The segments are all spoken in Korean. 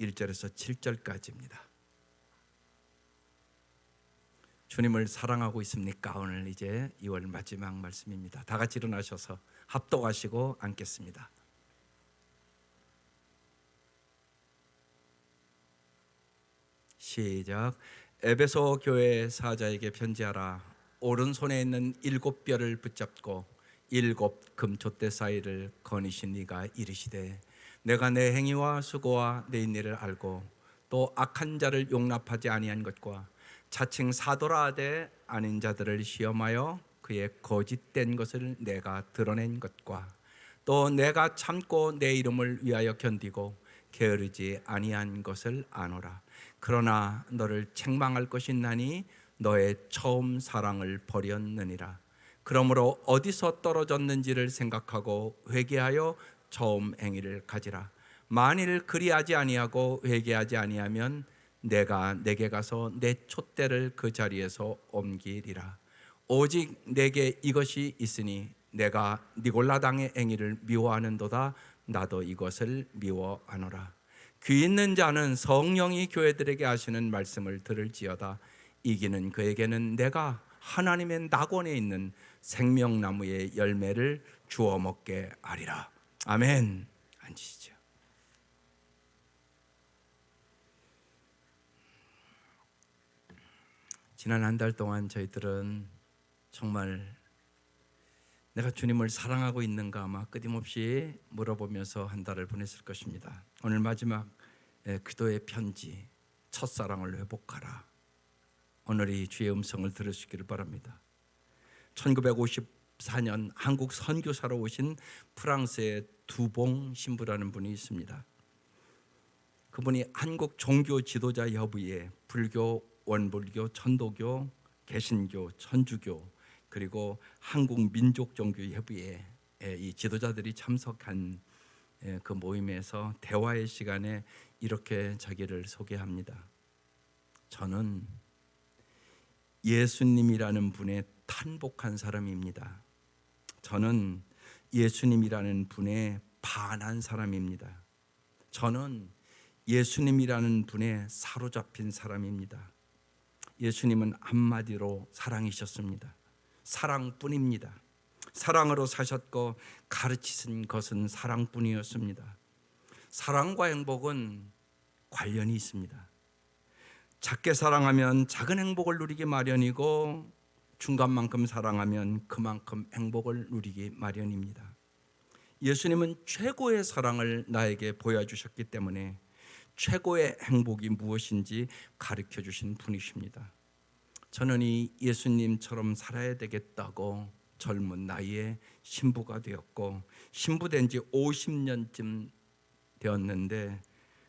1절에서 7절까지입니다. 주님을 사랑하고 있습니까? 오늘 이제 2월 마지막 말씀입니다. 다 같이 일어나셔서 합독하시고 앉겠습니다. 시작. 에베소 교회 사자에게 편지하라. 오른손에 있는 7뼈를 붙잡고 7 금촛대 사이를 거니신 네가 이르시되 내가 내 행위와 수고와 내 인내를 알고 또 악한 자를 용납하지 아니한 것과 자칭 사도라 하되 아닌 자들을 시험하여 그의 거짓된 것을 내가 드러낸 것과 또 내가 참고 내 이름을 위하여 견디고 게으르지 아니한 것을 아노라. 그러나 너를 책망할 것이 있나니 너의 처음 사랑을 버렸느니라. 그러므로 어디서 떨어졌는지를 생각하고 회개하여 처음 행위를 가지라. 만일 그리하지 아니하고 회개하지 아니하면 내가 내게 가서 내 촛대를 그 자리에서 옮기리라. 오직 내게 이것이 있으니 내가 니골라당의 행위를 미워하는도다. 나도 이것을 미워하노라. 귀 있는 자는 성령이 교회들에게 하시는 말씀을 들을지어다. 이기는 그에게는 내가 하나님의 낙원에 있는 생명나무의 열매를 주워 먹게 하리라. 아멘. 앉으시죠. 지난 한 달 동안 저희들은 정말 내가 주님을 사랑하고 있는가 아마 끊임없이 물어보면서 한 달을 보냈을 것입니다. 오늘 마지막 기도의 편지, 첫사랑을 회복하라. 오늘이 주의 음성을 들으시기를 바랍니다. 1954년 한국 선교사로 오신 프랑스의 두봉 신부라는 분이 있습니다. 그분이 한국 종교 지도자 협의회, 불교, 원불교, 천도교, 개신교, 천주교 그리고 한국 민족종교협의회 이 지도자들이 참석한 그 모임에서 대화의 시간에 이렇게 자기를 소개합니다. 저는 예수님이라는 분에 탄복한 사람입니다. 저는 예수님이라는 분에 반한 사람입니다. 저는 예수님이라는 분에 사로잡힌 사람입니다. 예수님은 한마디로 사랑이셨습니다. 사랑뿐입니다. 사랑으로 사셨고 가르치신 것은 사랑뿐이었습니다. 사랑과 행복은 관련이 있습니다. 작게 사랑하면 작은 행복을 누리기 마련이고 중간만큼 사랑하면 그만큼 행복을 누리기 마련입니다. 예수님은 최고의 사랑을 나에게 보여주셨기 때문에 최고의 행복이 무엇인지 가르쳐 주신 분이십니다. 저는 이 예수님처럼 살아야 되겠다고 젊은 나이에 신부가 되었고 신부된 지 50년쯤 되었는데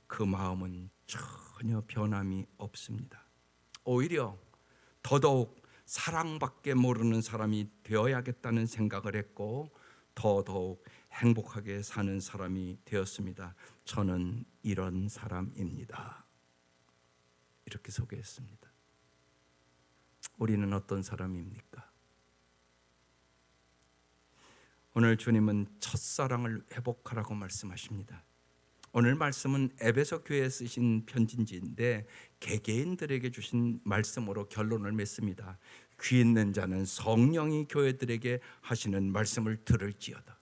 그 마음은 전혀 변함이 없습니다. 오히려 더더욱 사랑밖에 모르는 사람이 되어야겠다는 생각을 했고 더더욱 행복하게 사는 사람이 되었습니다. 저는 이런 사람입니다. 이렇게 소개했습니다. 우리는 어떤 사람입니까? 오늘 주님은 첫사랑을 회복하라고 말씀하십니다. 오늘 말씀은 에베소 교회에 쓰신 편지인데 개개인들에게 주신 말씀으로 결론을 맺습니다. 귀 있는 자는 성령이 교회들에게 하시는 말씀을 들을지어다.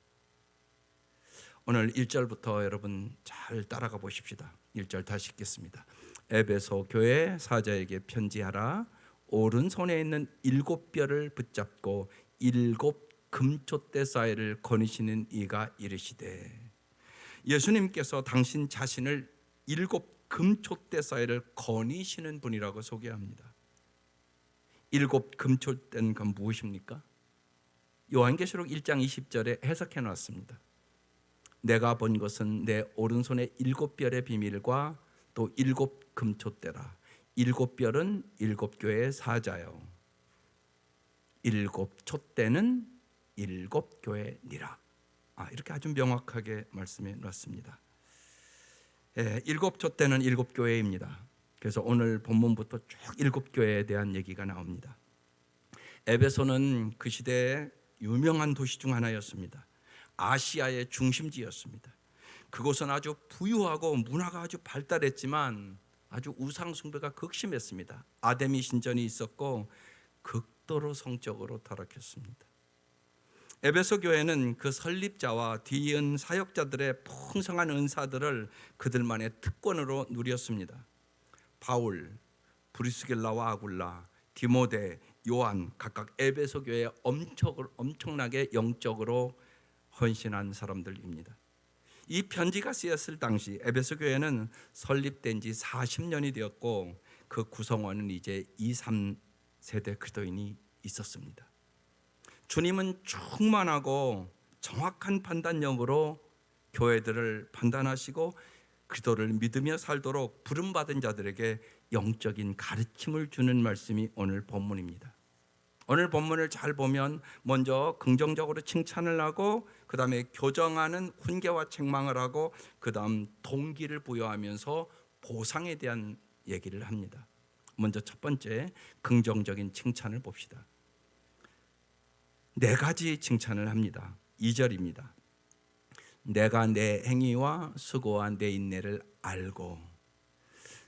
오늘 1절부터 여러분 잘 따라가 보십시다. 1절 다시 읽겠습니다. 에베소 교회 사자에게 편지하라. 오른손에 있는 7뼈를 붙잡고 7 금촛대 사이를 거니시는 이가 이르시되. 예수님께서 당신 자신을 7 금촛대 사이를 거니시는 분이라고 소개합니다. 7 금촛대는 건 무엇입니까? 요한계시록 1장 20절에 해석해 놨습니다. 내가 본 것은 내 오른손의 7뼈의 비밀과 또 7 금촛대라. 7뼈는 7교회의 사자요 7 촛대는 7 교회니라. 이렇게 아주 명확하게 말씀해 놨습니다. 7 촛대는 7 교회입니다. 그래서 오늘 본문부터 쭉 7 교회에 대한 얘기가 나옵니다. 에베소는 그 시대의 유명한 도시 중 하나였습니다. 아시아의 중심지였습니다. 그곳은 아주 부유하고 문화가 아주 발달했지만 아주 우상 숭배가 극심했습니다. 아데미 신전이 있었고 극도로 성적으로 타락했습니다. 에베소 교회는 그 설립자와 뒤이은 사역자들의 풍성한 은사들을 그들만의 특권으로 누렸습니다. 바울, 브리스길라와 아굴라, 디모데, 요한 각각 에베소 교회에 엄청나게 영적으로 헌신한 사람들입니다. 이 편지가 쓰였을 당시 에베소 교회는 설립된 지 40년이 되었고 그 구성원은 이제 2, 3세대 그리스도인이 있었습니다. 주님은 충만하고 정확한 판단력으로 교회들을 판단하시고 그리스도를 믿으며 살도록 부름받은 자들에게 영적인 가르침을 주는 말씀이 오늘 본문입니다. 오늘 본문을 잘 보면 먼저 긍정적으로 칭찬을 하고 그 다음에 교정하는 훈계와 책망을 하고 그 다음 동기를 부여하면서 보상에 대한 얘기를 합니다. 먼저 첫 번째 긍정적인 칭찬을 봅시다. 네 가지 칭찬을 합니다. 2절입니다. 내가 내 행위와 수고와 내 인내를 알고.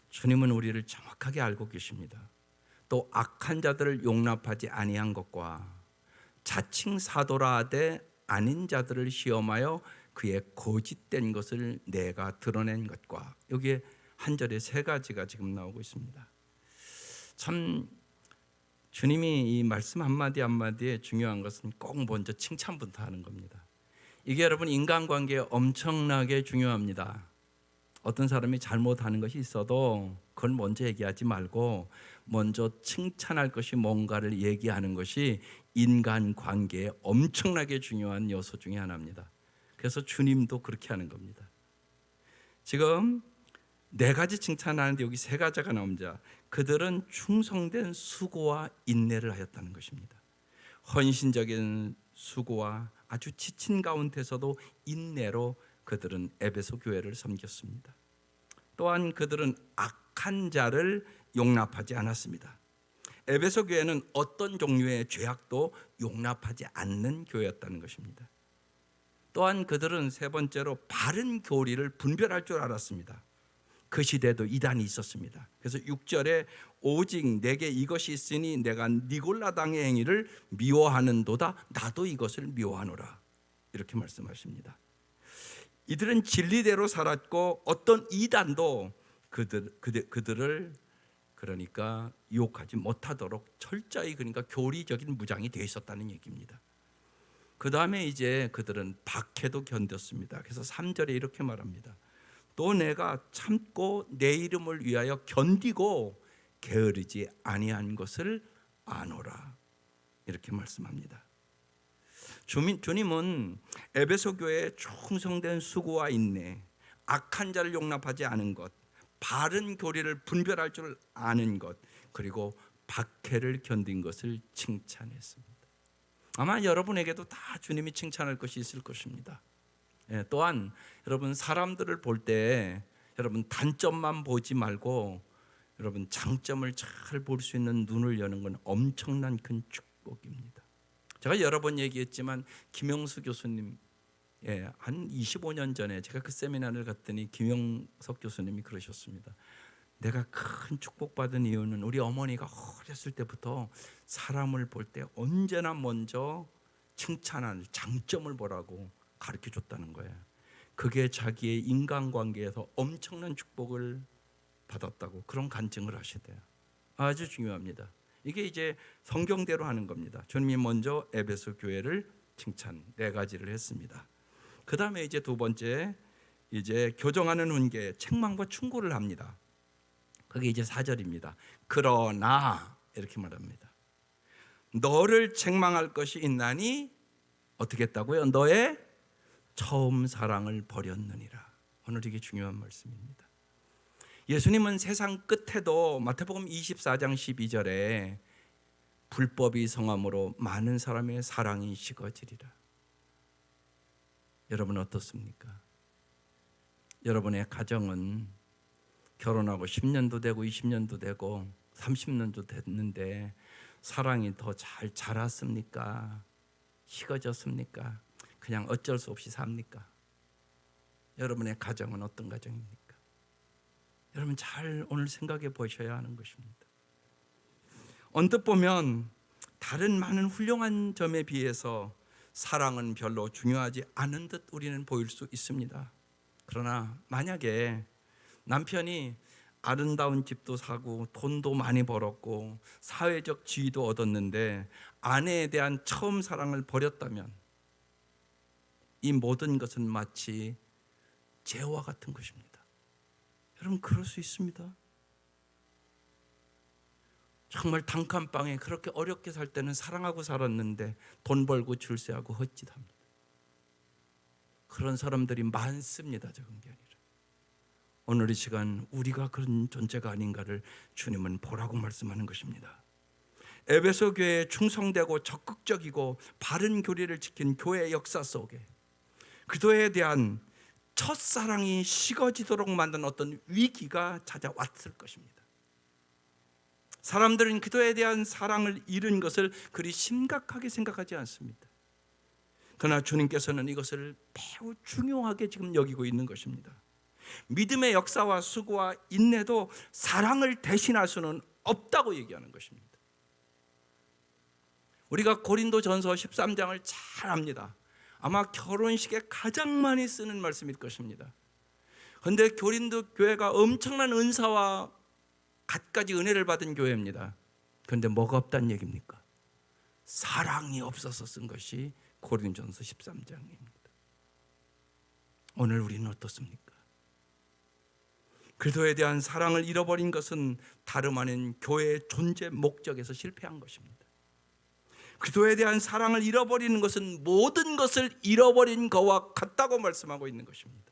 주님은 우리를 정확하게 알고 계십니다. 또 악한 자들을 용납하지 아니한 것과 자칭 사도라 하되 아닌 자들을 시험하여 그의 거짓된 것을 내가 드러낸 것과, 여기에 한 절에 세 가지가 지금 나오고 있습니다. 참 주님이 이 말씀 한마디 한마디에 중요한 것은 꼭 먼저 칭찬부터 하는 겁니다. 이게 여러분 인간관계에 엄청나게 중요합니다. 어떤 사람이 잘못하는 것이 있어도 그걸 먼저 얘기하지 말고 먼저 칭찬할 것이 뭔가를 얘기하는 것이 인간관계에 엄청나게 중요한 요소 중에 하나입니다. 그래서 주님도 그렇게 하는 겁니다. 지금 네 가지 칭찬하는데 여기 세 가지가 나옵니다. 그들은 충성된 수고와 인내를 하였다는 것입니다. 헌신적인 수고와 아주 지친 가운데서도 인내로 그들은 에베소 교회를 섬겼습니다. 또한 그들은 악한 자를 용납하지 않았습니다. 에베소 교회는 어떤 종류의 죄악도 용납하지 않는 교회였다는 것입니다. 또한 그들은 세 번째로 바른 교리를 분별할 줄 알았습니다. 그 시대에도 이단이 있었습니다. 그래서 6절에 오직 내게 이것이 있으니 내가 니골라당의 행위를 미워하는도다 나도 이것을 미워하노라, 이렇게 말씀하십니다. 이들은 진리대로 살았고 어떤 이단도 그들을 그러니까 유혹하지 못하도록 철저히 그러니까 교리적인 무장이 되어 있었다는 얘기입니다. 그 다음에 이제 그들은 박해도 견뎠습니다. 그래서 3절에 이렇게 말합니다. 또 내가 참고 내 이름을 위하여 견디고 게으르지 아니한 것을 아노라, 이렇게 말씀합니다. 주님은 에베소 교회에 충성된 수고와 인내, 악한 자를 용납하지 않은 것, 바른 교리를 분별할 줄 아는 것, 그리고 박해를 견딘 것을 칭찬했습니다. 아마 여러분에게도 다 주님이 칭찬할 것이 있을 것입니다. 또한 여러분 사람들을 볼 때 여러분 단점만 보지 말고 여러분 장점을 잘 볼 수 있는 눈을 여는 건 엄청난 큰 축복입니다. 제가 여러 번 얘기했지만 김영수 교수님, 한 25년 전에 제가 그 세미나를 갔더니 김영석 교수님이 그러셨습니다. 내가 큰 축복받은 이유는 우리 어머니가 어렸을 때부터 사람을 볼 때 언제나 먼저 칭찬할 장점을 보라고 가르쳐줬다는 거예요. 그게 자기의 인간관계에서 엄청난 축복을 받았다고 그런 간증을 하시대요. 아주 중요합니다. 이게 이제 성경대로 하는 겁니다. 주님이 먼저 에베소 교회를 칭찬 네 가지를 했습니다. 그 다음에 이제 두 번째 이제 교정하는 훈계, 책망과 충고를 합니다. 그게 이제 4절입니다. 그러나 이렇게 말합니다. 너를 책망할 것이 있나니 어떻게 했다고요? 너의 처음 사랑을 버렸느니라. 오늘 이게 중요한 말씀입니다. 예수님은 세상 끝에도 마태복음 24장 12절에 불법이 성함으로 많은 사람의 사랑이 식어지리라. 여러분 어떻습니까? 여러분의 가정은 결혼하고 10년도 되고 20년도 되고 30년도 됐는데 사랑이 더 잘 자랐습니까? 식어졌습니까? 그냥 어쩔 수 없이 삽니까? 여러분의 가정은 어떤 가정입니까? 여러분 잘 오늘 생각해 보셔야 하는 것입니다. 언뜻 보면 다른 많은 훌륭한 점에 비해서 사랑은 별로 중요하지 않은 듯 우리는 보일 수 있습니다. 그러나 만약에 남편이 아름다운 집도 사고 돈도 많이 벌었고 사회적 지위도 얻었는데 아내에 대한 처음 사랑을 버렸다면 이 모든 것은 마치 재와 같은 것입니다. 여러분 그럴 수 있습니다. 정말 단칸방에 그렇게 어렵게 살 때는 사랑하고 살았는데 돈 벌고 출세하고 헛짓합니다. 그런 사람들이 많습니다. 적은 게 아니라. 오늘 이 시간 우리가 그런 존재가 아닌가를 주님은 보라고 말씀하는 것입니다. 에베소 교회에 충성되고 적극적이고 바른 교리를 지킨 교회 역사 속에 그도에 대한 첫사랑이 식어지도록 만든 어떤 위기가 찾아왔을 것입니다. 사람들은 그도에 대한 사랑을 잃은 것을 그리 심각하게 생각하지 않습니다. 그러나 주님께서는 이것을 매우 중요하게 지금 여기고 있는 것입니다. 믿음의 역사와 수고와 인내도 사랑을 대신할 수는 없다고 얘기하는 것입니다. 우리가 고린도전서 13장을 잘 압니다. 아마 결혼식에 가장 많이 쓰는 말씀일 것입니다. 그런데 고린도 교회가 엄청난 은사와 갖가지 은혜를 받은 교회입니다. 그런데 뭐가 없다는 얘기입니까? 사랑이 없어서 쓴 것이 고린도전서 13장입니다. 오늘 우리는 어떻습니까? 그리스도에 대한 사랑을 잃어버린 것은 다름 아닌 교회의 존재 목적에서 실패한 것입니다. 그리스도에 대한 사랑을 잃어버리는 것은 모든 것을 잃어버린 것과 같다고 말씀하고 있는 것입니다.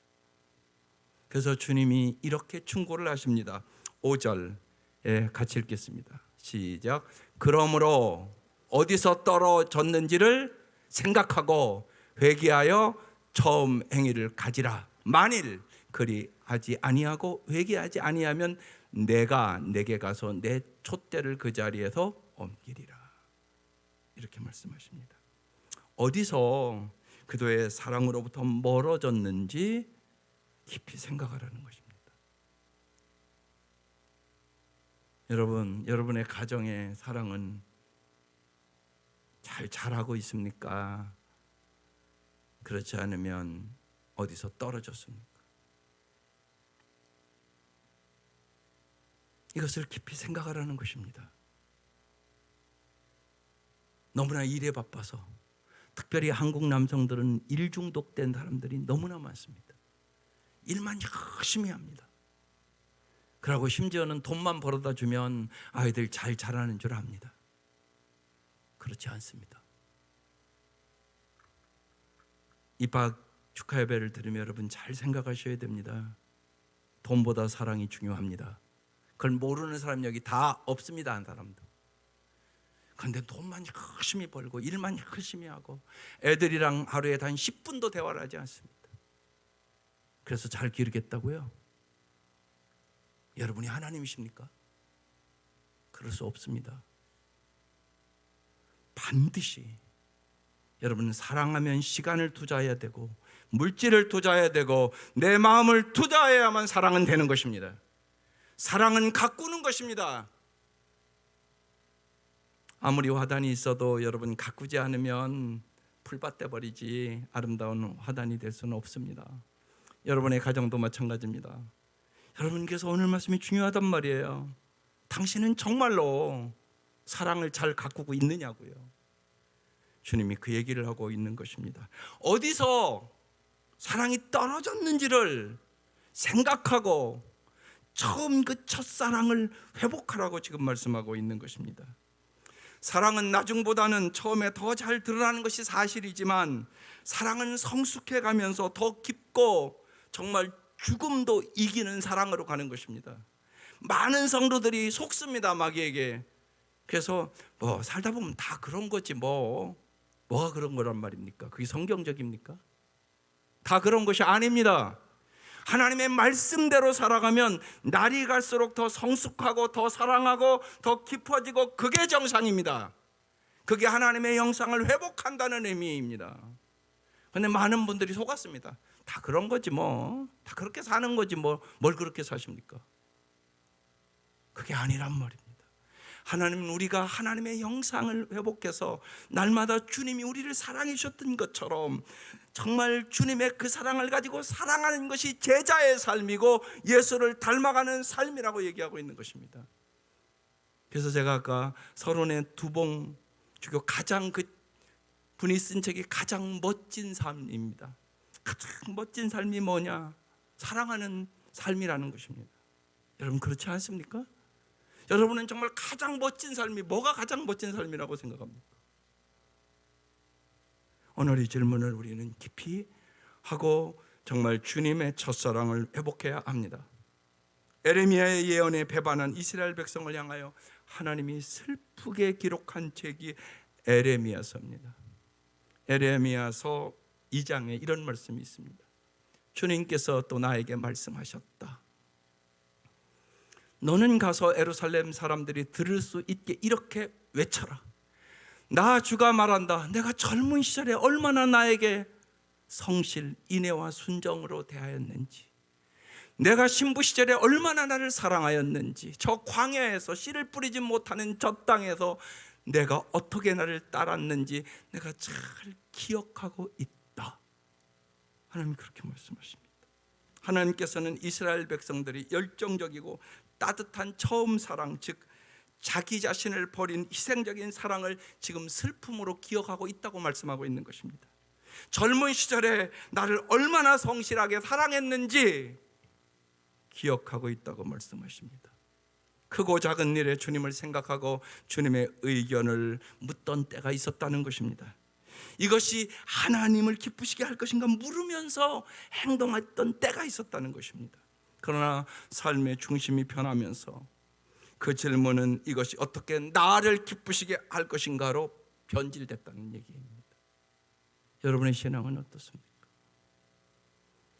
그래서 주님이 이렇게 충고를 하십니다. 5절에 같이 읽겠습니다. 시작. 그러므로 어디서 떨어졌는지를 생각하고 회개하여 처음 행위를 가지라. 만일 그리하지 아니하고 회개하지 아니하면 내가 내게 가서 내 촛대를 그 자리에서 옮기리라. 이렇게 말씀하십니다. 어디서 그도의 사랑으로부터 멀어졌는지 깊이 생각하라는 것입니다. 여러분, 여러분의 가정의 사랑은 잘 자라고 있습니까? 그렇지 않으면 어디서 떨어졌습니까? 이것을 깊이 생각하라는 것입니다. 너무나 일에 바빠서, 특별히 한국 남성들은 일 중독된 사람들이 너무나 많습니다. 일만 열심히 합니다. 그러고 심지어는 돈만 벌어다 주면 아이들 잘 자라는 줄 압니다. 그렇지 않습니다. 입학 축하 예배를 들으면 여러분 잘 생각하셔야 됩니다. 돈보다 사랑이 중요합니다. 그걸 모르는 사람 여기 다 없습니다. 한 사람도. 그런데 돈만 열심히 벌고 일만 열심히 하고 애들이랑 하루에 단 10분도 대화를 하지 않습니다. 그래서 잘 기르겠다고요? 여러분이 하나님이십니까? 그럴 수 없습니다. 반드시 여러분은 사랑하면 시간을 투자해야 되고 물질을 투자해야 되고 내 마음을 투자해야만 사랑은 되는 것입니다. 사랑은 가꾸는 것입니다. 아무리 화단이 있어도 여러분 가꾸지 않으면 풀밭 돼버리지 아름다운 화단이 될 수는 없습니다. 여러분의 가정도 마찬가지입니다. 여러분께서 오늘 말씀이 중요하단 말이에요. 당신은 정말로 사랑을 잘 가꾸고 있느냐고요. 주님이 그 얘기를 하고 있는 것입니다. 어디서 사랑이 떨어졌는지를 생각하고 처음 그 첫사랑을 회복하라고 지금 말씀하고 있는 것입니다. 사랑은 나중보다는 처음에 더 잘 드러나는 것이 사실이지만 사랑은 성숙해 가면서 더 깊고 정말 죽음도 이기는 사랑으로 가는 것입니다. 많은 성도들이 속습니다. 마귀에게. 그래서 뭐 살다 보면 다 그런 거지 뭐가 그런 거란 말입니까? 그게 성경적입니까? 다 그런 것이 아닙니다. 하나님의 말씀대로 살아가면 날이 갈수록 더 성숙하고 더 사랑하고 더 깊어지고 그게 정상입니다. 그게 하나님의 형상을 회복한다는 의미입니다. 그런데 많은 분들이 속았습니다. 다 그런 거지 뭐. 다 그렇게 사는 거지 뭐. 뭘 그렇게 사십니까? 그게 아니란 말입니다. 하나님은 우리가 하나님의 형상을 회복해서 날마다 주님이 우리를 사랑해 주셨던 것처럼 정말 주님의 그 사랑을 가지고 사랑하는 것이 제자의 삶이고 예수를 닮아가는 삶이라고 얘기하고 있는 것입니다. 그래서 제가 아까 서론의 두봉 주교 가장 그 분이 쓴 책이 가장 멋진 삶입니다. 가장 멋진 삶이 뭐냐? 사랑하는 삶이라는 것입니다. 여러분 그렇지 않습니까? 여러분은 정말 가장 멋진 삶이 뭐가 가장 멋진 삶이라고 생각합니까? 오늘 이 질문을 우리는 깊이 하고 정말 주님의 첫사랑을 회복해야 합니다. 에레미야의 예언에 배반한 이스라엘 백성을 향하여 하나님이 슬프게 기록한 책이 에레미야서입니다. 에레미야서 2장에 이런 말씀이 있습니다. 주님께서 또 나에게 말씀하셨다. 너는 가서 예루살렘 사람들이 들을 수 있게 이렇게 외쳐라. 나 주가 말한다. 내가 젊은 시절에 얼마나 나에게 성실, 인애와 순정으로 대하였는지, 내가 신부 시절에 얼마나 나를 사랑하였는지, 저 광야에서 씨를 뿌리지 못하는 저 땅에서 내가 어떻게 나를 따랐는지 내가 잘 기억하고 있다. 하나님 그렇게 말씀하십니다. 하나님께서는 이스라엘 백성들이 열정적이고 따뜻한 처음 사랑, 즉 자기 자신을 버린 희생적인 사랑을 지금 슬픔으로 기억하고 있다고 말씀하고 있는 것입니다. 젊은 시절에 나를 얼마나 성실하게 사랑했는지 기억하고 있다고 말씀하십니다. 크고 작은 일에 주님을 생각하고 주님의 의견을 묻던 때가 있었다는 것입니다. 이것이 하나님을 기쁘시게 할 것인가 물으면서 행동했던 때가 있었다는 것입니다. 그러나 삶의 중심이 변하면서 그 질문은 이것이 어떻게 나를 기쁘시게 할 것인가로 변질됐다는 얘기입니다. 여러분의 신앙은 어떻습니까?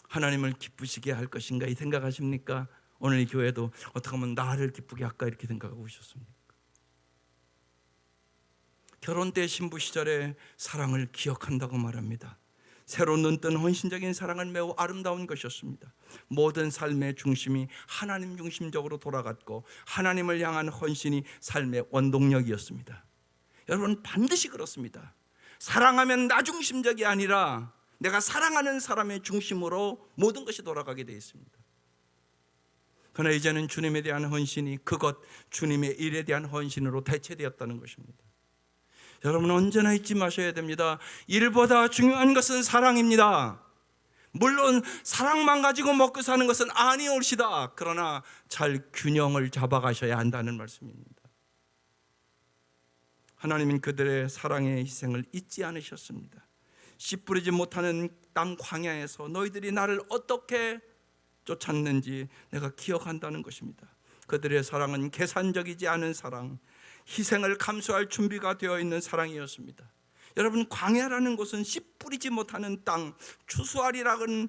하나님을 기쁘시게 할 것인가 이 생각하십니까? 오늘 이 교회도 어떻게 하면 나를 기쁘게 할까 이렇게 생각하고 오셨습니까? 결혼 때 신부 시절의 사랑을 기억한다고 말합니다. 새로 눈뜬 헌신적인 사랑은 매우 아름다운 것이었습니다. 모든 삶의 중심이 하나님 중심적으로 돌아갔고 하나님을 향한 헌신이 삶의 원동력이었습니다. 여러분 반드시 그렇습니다. 사랑하면 나 중심적이 아니라 내가 사랑하는 사람의 중심으로 모든 것이 돌아가게 되어 있습니다. 그러나 이제는 주님에 대한 헌신이 그것 주님의 일에 대한 헌신으로 대체되었다는 것입니다. 여러분 언제나 잊지 마셔야 됩니다. 일보다 중요한 것은 사랑입니다. 물론 사랑만 가지고 먹고 사는 것은 아니올시다. 그러나 잘 균형을 잡아가셔야 한다는 말씀입니다. 하나님은 그들의 사랑의 희생을 잊지 않으셨습니다. 씨 뿌리지 못하는 땅 광야에서 너희들이 나를 어떻게 쫓았는지 내가 기억한다는 것입니다. 그들의 사랑은 계산적이지 않은 사랑, 희생을 감수할 준비가 되어 있는 사랑이었습니다. 여러분 광야라는 곳은 씨 뿌리지 못하는 땅, 추수하리라고는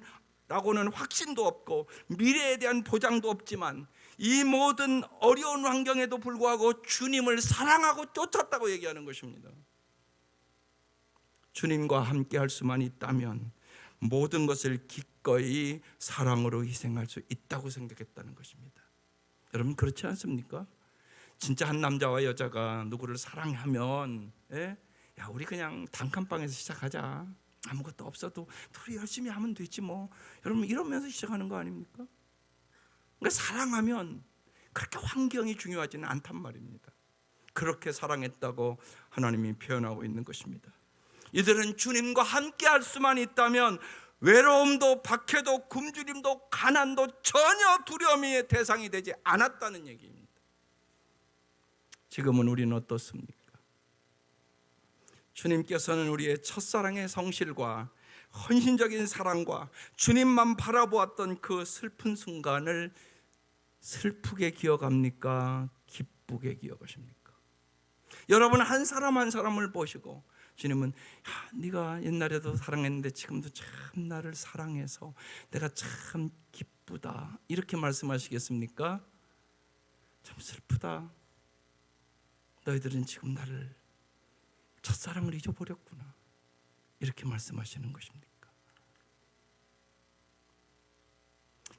확신도 없고 미래에 대한 보장도 없지만 이 모든 어려운 환경에도 불구하고 주님을 사랑하고 쫓았다고 얘기하는 것입니다. 주님과 함께 할 수만 있다면 모든 것을 기꺼이 사랑으로 희생할 수 있다고 생각했다는 것입니다. 여러분 그렇지 않습니까? 진짜 한 남자와 여자가 누구를 사랑하면 야 우리 그냥 단칸방에서 시작하자. 아무것도 없어도 둘이 열심히 하면 되지 뭐. 여러분 이러면서 시작하는 거 아닙니까? 그러니까 사랑하면 그렇게 환경이 중요하지는 않단 말입니다. 그렇게 사랑했다고 하나님이 표현하고 있는 것입니다. 이들은 주님과 함께 할 수만 있다면 외로움도 박해도 굶주림도 가난도 전혀 두려움의 대상이 되지 않았다는 얘기입니다. 지금은 우리는 어떻습니까? 주님께서는 우리의 첫사랑의 성실과 헌신적인 사랑과 주님만 바라보았던 그 슬픈 순간을 슬프게 기억합니까? 기쁘게 기억하십니까? 여러분 한 사람 한 사람을 보시고 주님은 네가 옛날에도 사랑했는데 지금도 참 나를 사랑해서 내가 참 기쁘다 이렇게 말씀하시겠습니까? 참 슬프다. 너희들은 지금 나를 첫사랑을 잊어버렸구나 이렇게 말씀하시는 것입니까?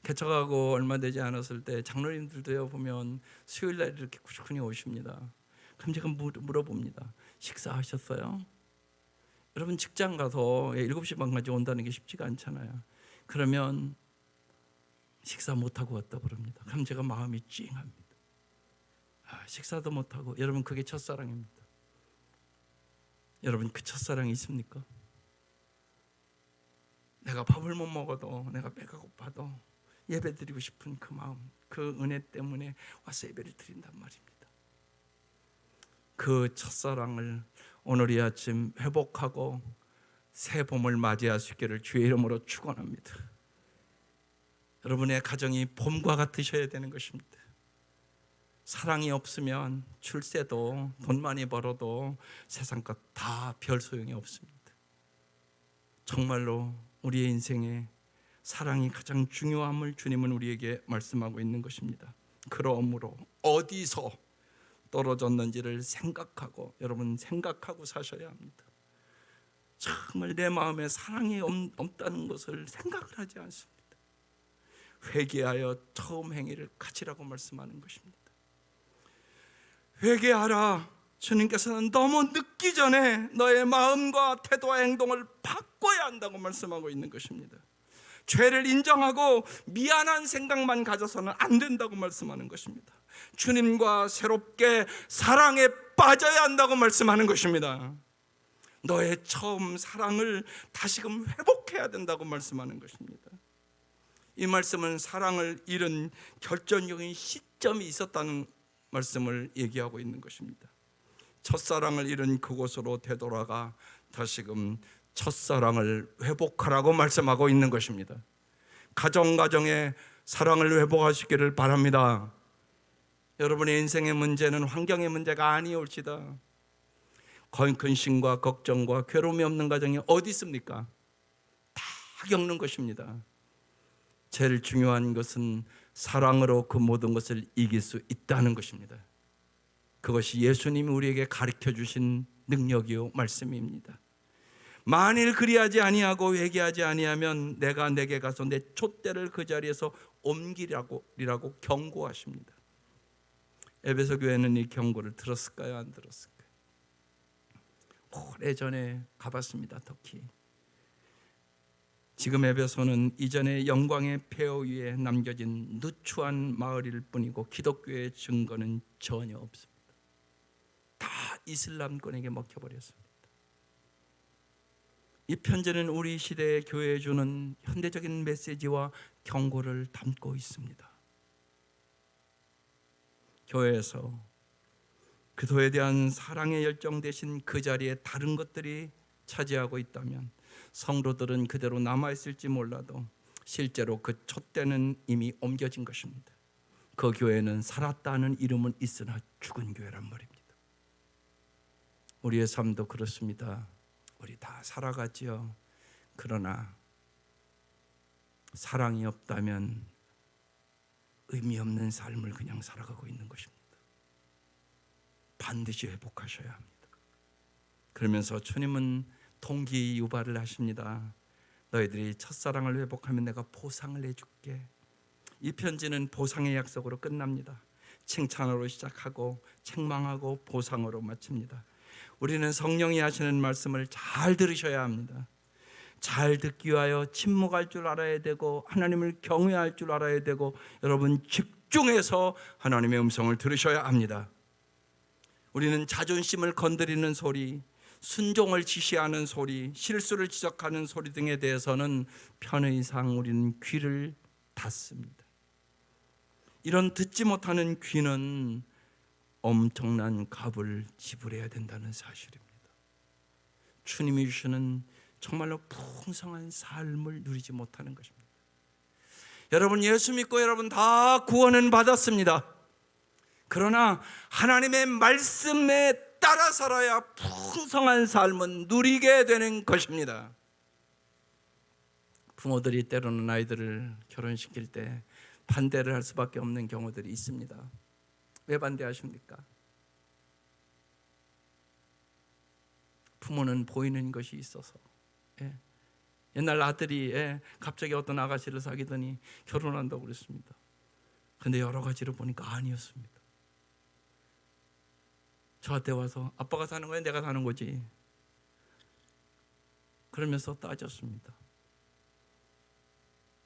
개척하고 얼마 되지 않았을 때 장로님들도요 보면 수요일 날 이렇게 꾸준히 오십니다. 그럼 제가 물어봅니다. 식사하셨어요? 여러분 직장 가서 7시 반까지 온다는 게 쉽지가 않잖아요. 그러면 식사 못하고 왔다고 그럽니다. 그럼 제가 마음이 찡합니다. 식사도 못하고. 여러분 그게 첫사랑입니다. 여러분 그 첫사랑이 있습니까? 내가 밥을 못 먹어도, 내가 배가 고파도 예배 드리고 싶은 그 마음, 그 은혜 때문에 와서 예배를 드린단 말입니다. 그 첫사랑을 오늘 이 아침 회복하고 새 봄을 맞이할 수 있기를 주의 이름으로 축원합니다. 여러분의 가정이 봄과 같으셔야 되는 것입니다. 사랑이 없으면 출세도 돈 많이 벌어도 세상 것 다 별 소용이 없습니다. 정말로 우리의 인생에 사랑이 가장 중요함을 주님은 우리에게 말씀하고 있는 것입니다. 그러므로 어디서 떨어졌는지를 생각하고, 여러분 생각하고 사셔야 합니다. 정말 내 마음에 사랑이 없다는 것을 생각을 하지 않습니다. 회개하여 처음 행위를 가지라고 말씀하는 것입니다. 회개하라. 주님께서는 너무 늦기 전에 너의 마음과 태도와 행동을 바꿔야 한다고 말씀하고 있는 것입니다. 죄를 인정하고 미안한 생각만 가져서는 안 된다고 말씀하는 것입니다. 주님과 새롭게 사랑에 빠져야 한다고 말씀하는 것입니다. 너의 처음 사랑을 다시금 회복해야 된다고 말씀하는 것입니다. 이 말씀은 사랑을 잃은 결정적인 시점이 있었다는 말씀을 얘기하고 있는 것입니다. 첫사랑을 잃은 그곳으로 되돌아가 다시금 첫사랑을 회복하라고 말씀하고 있는 것입니다. 가정에 사랑을 회복하시기를 바랍니다. 여러분의 인생의 문제는 환경의 문제가 아니올지다. 근심과 걱정과 괴로움이 없는 가정이 어디 있습니까? 다 겪는 것입니다. 제일 중요한 것은 사랑으로 그 모든 것을 이길 수 있다는 것입니다. 그것이 예수님이 우리에게 가르쳐 주신 능력이요 말씀입니다. 만일 그리하지 아니하고 회개하지 아니하면 내가 내게 가서 내 촛대를 그 자리에서 옮기라고 경고하십니다. 에베소 교회는 이 경고를 들었을까요? 안 들었을까요? 오래전에 가봤습니다. 터키. 지금 에베소는 이전의 영광의 폐허 위에 남겨진 누추한 마을일 뿐이고 기독교의 증거는 전혀 없습니다. 다 이슬람권에게 먹혀버렸습니다. 이 편지는 우리 시대의 교회에 주는 현대적인 메시지와 경고를 담고 있습니다. 교회에서 그도에 대한 사랑의 열정 대신 그 자리에 다른 것들이 차지하고 있다면 성도들은 그대로 남아있을지 몰라도 실제로 그 촛대는 이미 옮겨진 것입니다. 그 교회는 살았다는 이름은 있으나 죽은 교회란 말입니다. 우리의 삶도 그렇습니다. 우리 다 살아가지요. 그러나 사랑이 없다면 의미 없는 삶을 그냥 살아가고 있는 것입니다. 반드시 회복하셔야 합니다. 그러면서 주님은 동기 유발을 하십니다. 너희들이 첫사랑을 회복하면 내가 보상을 해줄게. 이 편지는 보상의 약속으로 끝납니다. 칭찬으로 시작하고 책망하고 보상으로 마칩니다. 우리는 성령이 하시는 말씀을 잘 들으셔야 합니다. 잘 듣기 위하여 침묵할 줄 알아야 되고 하나님을 경외할 줄 알아야 되고 여러분 집중해서 하나님의 음성을 들으셔야 합니다. 우리는 자존심을 건드리는 소리, 순종을 지시하는 소리, 실수를 지적하는 소리 등에 대해서는 편의상 우리는 귀를 닫습니다. 이런 듣지 못하는 귀는 엄청난 값을 지불해야 된다는 사실입니다. 주님이 주시는 정말로 풍성한 삶을 누리지 못하는 것입니다. 여러분 예수 믿고 여러분 다 구원은 받았습니다. 그러나 하나님의 말씀에 따라 살아야 풍성한 삶은 누리게 되는 것입니다. 부모들이 때로는 아이들을 결혼시킬 때 반대를 할 수밖에 없는 경우들이 있습니다. 왜 반대하십니까? 부모는 보이는 것이 있어서 옛날 아들이 갑자기 어떤 아가씨를 사귀더니 결혼한다고 그랬습니다. 근데 여러 가지로 보니까 아니었습니다. 저한테 와서 아빠가 사는 거야, 내가 사는 거지? 그러면서 따졌습니다.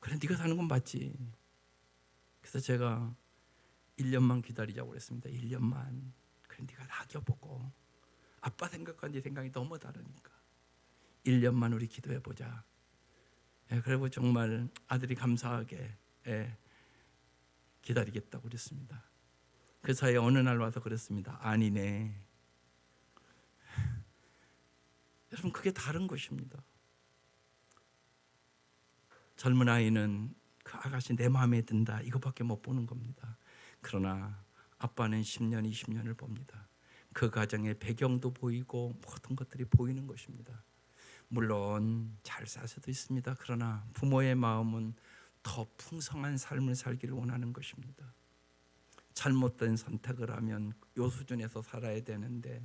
그래, 네가 사는 건 맞지. 그래서 제가 1년만 기다리자고 그랬습니다. 1년만. 그래, 네가 사귀어보고. 아빠 생각과 네 생각이 너무 다르니까 1년만 우리 기도해보자. 그리고 정말 아들이 감사하게 기다리겠다고 그랬습니다. 그 사이에 어느 날 와서 그랬습니다. 아니네. 여러분, 그게 다른 것입니다. 젊은 아이는 그 아가씨 내 마음에 든다 이거밖에 못 보는 겁니다. 그러나 아빠는 10년, 20년을 봅니다. 그 가정의 배경도 보이고 모든 것들이 보이는 것입니다. 물론 잘 살 수도 있습니다. 그러나 부모의 마음은 더 풍성한 삶을 살기를 원하는 것입니다. 잘못된 선택을 하면 이 수준에서 살아야 되는데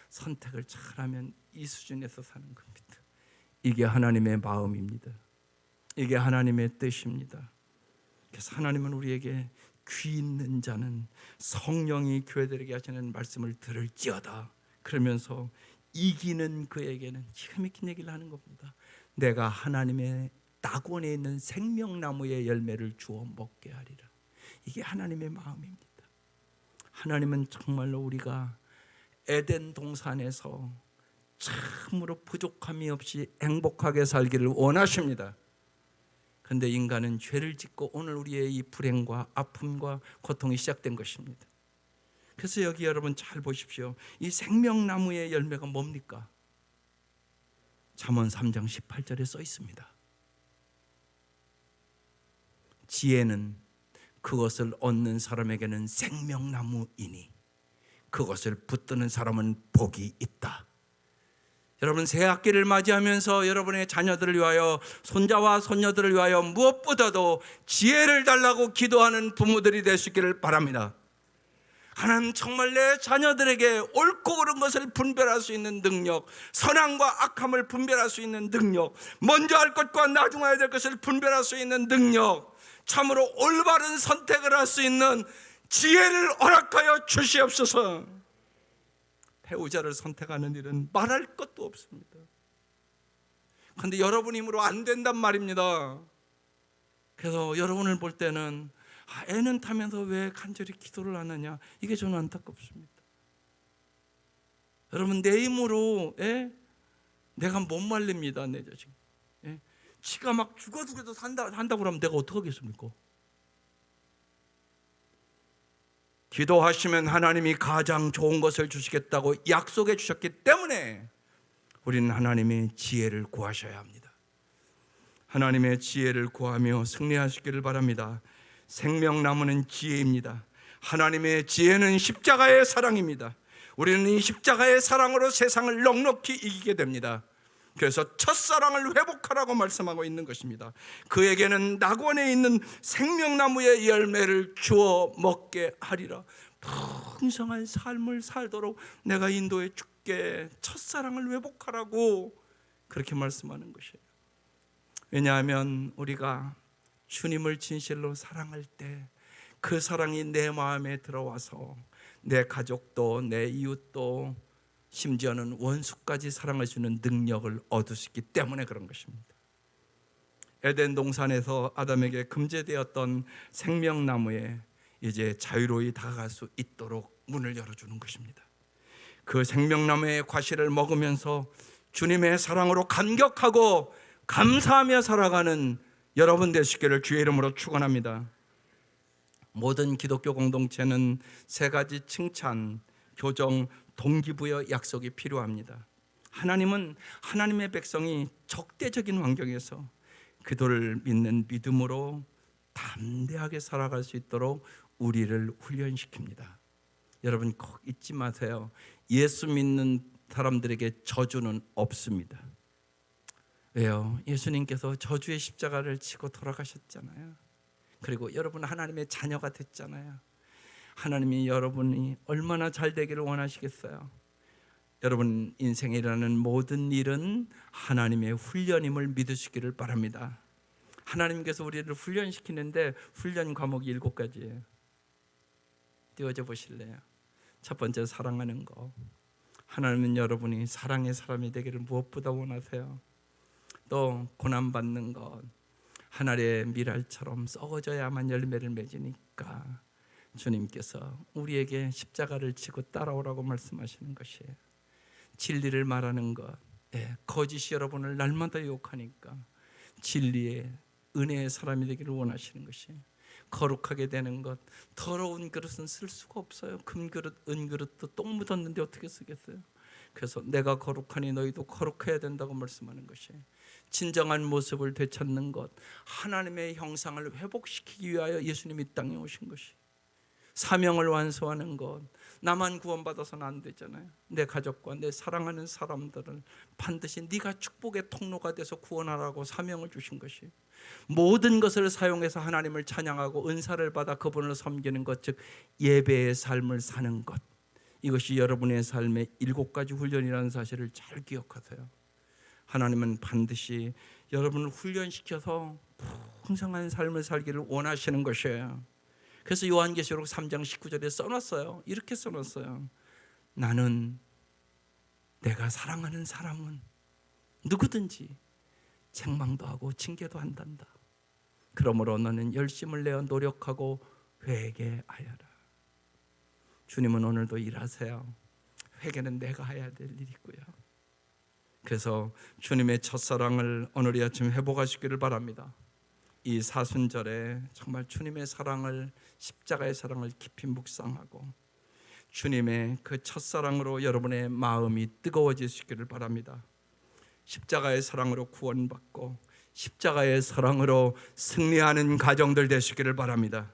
선택을 잘하면 이 수준에서 사는 겁니다. 이게 하나님의 마음입니다. 이게 하나님의 뜻입니다. 그래서 하나님은 우리에게 귀 있는 자는 성령이 교회들에게 하시는 말씀을 들을지어다 그러면서 이기는 그에게는 기가 막힌 얘기를 하는 겁니다. 내가 하나님의 낙원에 있는 생명나무의 열매를 주어 먹게 하리라. 이게 하나님의 마음입니다. 하나님은 정말로 우리가 에덴 동산에서 참으로 부족함이 없이 행복하게 살기를 원하십니다. 그런데 인간은 죄를 짓고 오늘 우리의 이 불행과 아픔과 고통이 시작된 것입니다. 그래서 여기 여러분 잘 보십시오. 이 생명나무의 열매가 뭡니까? 잠언 3장 18절에 써 있습니다. 지혜는 그것을 얻는 사람에게는 생명나무이니 그것을 붙드는 사람은 복이 있다. 여러분, 새 학기를 맞이하면서 여러분의 자녀들을 위하여, 손자와 손녀들을 위하여 무엇보다도 지혜를 달라고 기도하는 부모들이 될 수 있기를 바랍니다. 하나님, 정말 내 자녀들에게 옳고 그른 것을 분별할 수 있는 능력, 선함과 악함을 분별할 수 있는 능력, 먼저 할 것과 나중에 해야 될 것을 분별할 수 있는 능력, 참으로 올바른 선택을 할 수 있는 지혜를 허락하여 주시옵소서. 배우자를 선택하는 일은 말할 것도 없습니다. 그런데 여러분 힘으로 안 된단 말입니다. 그래서 여러분을 볼 때는 애는 타면서 왜 간절히 기도를 안 하냐, 이게 저는 안타깝습니다. 여러분, 내 힘으로 내가 못 말립니다. 내 자식 지가 막 죽어도 산다고 그러면 내가 어떡하겠습니까? 기도하시면 하나님이 가장 좋은 것을 주시겠다고 약속해 주셨기 때문에 우리는 하나님의 지혜를 구하셔야 합니다. 하나님의 지혜를 구하며 승리하시기를 바랍니다. 생명나무는 지혜입니다. 하나님의 지혜는 십자가의 사랑입니다. 우리는 이 십자가의 사랑으로 세상을 넉넉히 이기게 됩니다. 그래서 첫사랑을 회복하라고 말씀하고 있는 것입니다. 그에게는 낙원에 있는 생명나무의 열매를 주어 먹게 하리라. 풍성한 삶을 살도록 내가 인도해 줄게. 첫사랑을 회복하라고 그렇게 말씀하는 것이에요. 왜냐하면 우리가 주님을 진실로 사랑할 때 그 사랑이 내 마음에 들어와서 내 가족도 내 이웃도 심지어는 원수까지 사랑할 수 있는 능력을 얻을 수 있기 때문에 그런 것입니다. 에덴 동산에서 아담에게 금지되었던 생명나무에 이제 자유로이 다가갈 수 있도록 문을 열어주는 것입니다. 그 생명나무의 과실을 먹으면서 주님의 사랑으로 감격하고 감사하며 살아가는 여러분 되시기를 주의 이름으로 축원합니다. 모든 기독교 공동체는 세 가지 칭찬, 교정, 동기부여 약속이 필요합니다. 하나님은 하나님의 백성이 적대적인 환경에서 그들을 믿는 믿음으로 담대하게 살아갈 수 있도록 우리를 훈련시킵니다. 여러분 꼭 잊지 마세요. 예수 믿는 사람들에게 저주는 없습니다. 왜요? 예수님께서 저주의 십자가를 지고 돌아가셨잖아요. 그리고 여러분 하나님의 자녀가 됐잖아요. 하나님이 여러분이 얼마나 잘 되기를 원하시겠어요? 여러분 인생에 일어나는 모든 일은 하나님의 훈련임을 믿으시기를 바랍니다. 하나님께서 우리를 훈련시키는데 훈련 과목이 7가지예요. 띄워져 보실래요? 첫 번째, 사랑하는 거. 하나님은 여러분이 사랑의 사람이 되기를 무엇보다 원하세요. 또 고난받는 것, 하늘의 밀알처럼 썩어져야만 열매를 맺으니까 주님께서 우리에게 십자가를 지고 따라오라고 말씀하시는 것이에요. 진리를 말하는 것, 거짓이 여러분을 날마다 유혹하니까 진리의 은혜의 사람이 되기를 원하시는 것이에요. 거룩하게 되는 것, 더러운 그릇은 쓸 수가 없어요. 금그릇, 은그릇도 똥 묻었는데 어떻게 쓰겠어요? 그래서 내가 거룩하니 너희도 거룩해야 된다고 말씀하는 것이에요. 진정한 모습을 되찾는 것, 하나님의 형상을 회복시키기 위하여 예수님이 이 땅에 오신 것이, 사명을 완수하는 것. 나만 구원받아서는 안 되잖아요. 내 가족과 내 사랑하는 사람들을 반드시 네가 축복의 통로가 돼서 구원하라고 사명을 주신 것이, 모든 것을 사용해서 하나님을 찬양하고 은사를 받아 그분을 섬기는 것, 즉 예배의 삶을 사는 것, 이것이 여러분의 삶의 7가지 훈련이라는 사실을 잘 기억하세요. 하나님은 반드시 여러분을 훈련시켜서 풍성한 삶을 살기를 원하시는 것이에요. 그래서 요한계시록 3장 19절에 써놨어요. 이렇게 써놨어요. 나는 내가 사랑하는 사람은 누구든지 책망도 하고 징계도 한단다. 그러므로 너는 열심을 내어 노력하고 회개하여라. 주님은 오늘도 일하세요. 회개는 내가 해야 될 일이고요. 그래서 주님의 첫사랑을 오늘 이 아침 회복하시기를 바랍니다. 이 사순절에 정말 주님의 사랑을, 십자가의 사랑을 깊이 묵상하고 주님의 그 첫사랑으로 여러분의 마음이 뜨거워지시기를 바랍니다. 십자가의 사랑으로 구원받고 십자가의 사랑으로 승리하는 가정들 되시기를 바랍니다.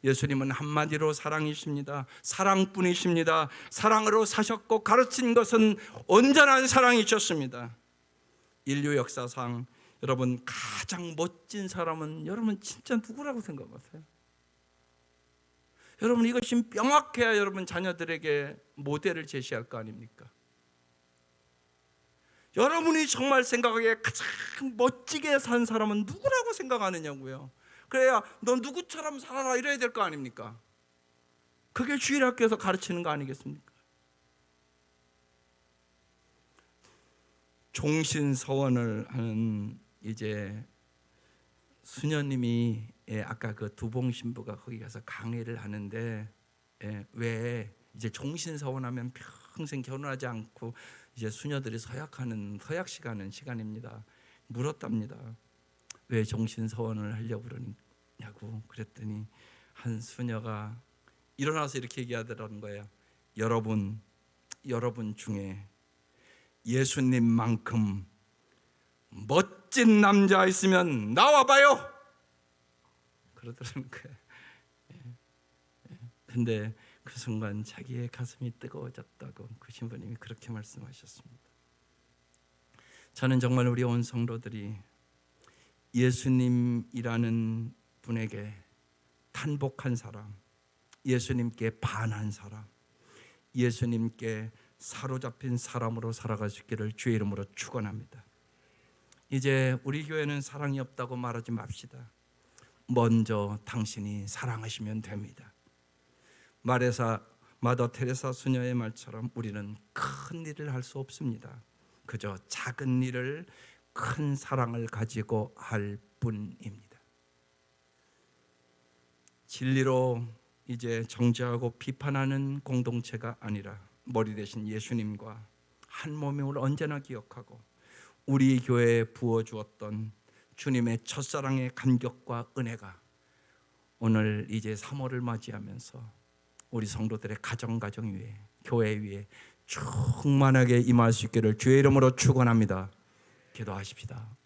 예수님은 한마디로 사랑이십니다. 사랑뿐이십니다. 사랑으로 사셨고 가르친 것은 온전한 사랑이셨습니다. 인류 역사상 여러분 가장 멋진 사람은 여러분 진짜 누구라고 생각하세요? 여러분 이것이 명확해야 여러분 자녀들에게 모델을 제시할 거 아닙니까? 여러분이 정말 생각하기에 가장 멋지게 산 사람은 누구라고 생각하느냐고요. 그래야 너 누구처럼 살아라 이래야 될 거 아닙니까? 그게 주일학교에서 가르치는 거 아니겠습니까? 종신서원을 하는 이제 수녀님이 아까 그 두봉 신부가 거기 가서 강의를 하는데 왜 이제 종신서원하면 평생 결혼하지 않고 이제 수녀들이 서약식하는 시간입니다. 물었답니다. 왜 종신서원을 하려고 그러냐고. 그랬더니 한 수녀가 일어나서 이렇게 얘기하더라는 거예요. 여러분 중에 예수님만큼 멋진 남자 있으면 나와봐요. 그러더라는 거예요. 근데 그 순간 자기의 가슴이 뜨거워졌다고 그 신부님이 그렇게 말씀하셨습니다. 저는 정말 우리 온 성도들이 예수님이라는 분에게 탄복한 사람, 예수님께 반한 사람, 예수님께 사로잡힌 사람으로 살아갈 수 있기를 주의 이름으로 축원합니다. 이제 우리 교회는 사랑이 없다고 말하지 맙시다. 먼저 당신이 사랑하시면 됩니다. 마더 테레사 수녀의 말처럼 우리는 큰 일을 할 수 없습니다. 그저 작은 일을 큰 사랑을 가지고 할 뿐입니다. 진리로 이제 정죄하고 비판하는 공동체가 아니라 머리 대신 예수님과 한 몸임을 언제나 기억하고 우리 교회에 부어주었던 주님의 첫사랑의 감격과 은혜가 오늘 이제 3월을 맞이하면서 우리 성도들의 가정 위에, 교회 위에 충만하게 임할 수 있기를 주의 이름으로 축원합니다. 기도하십시다.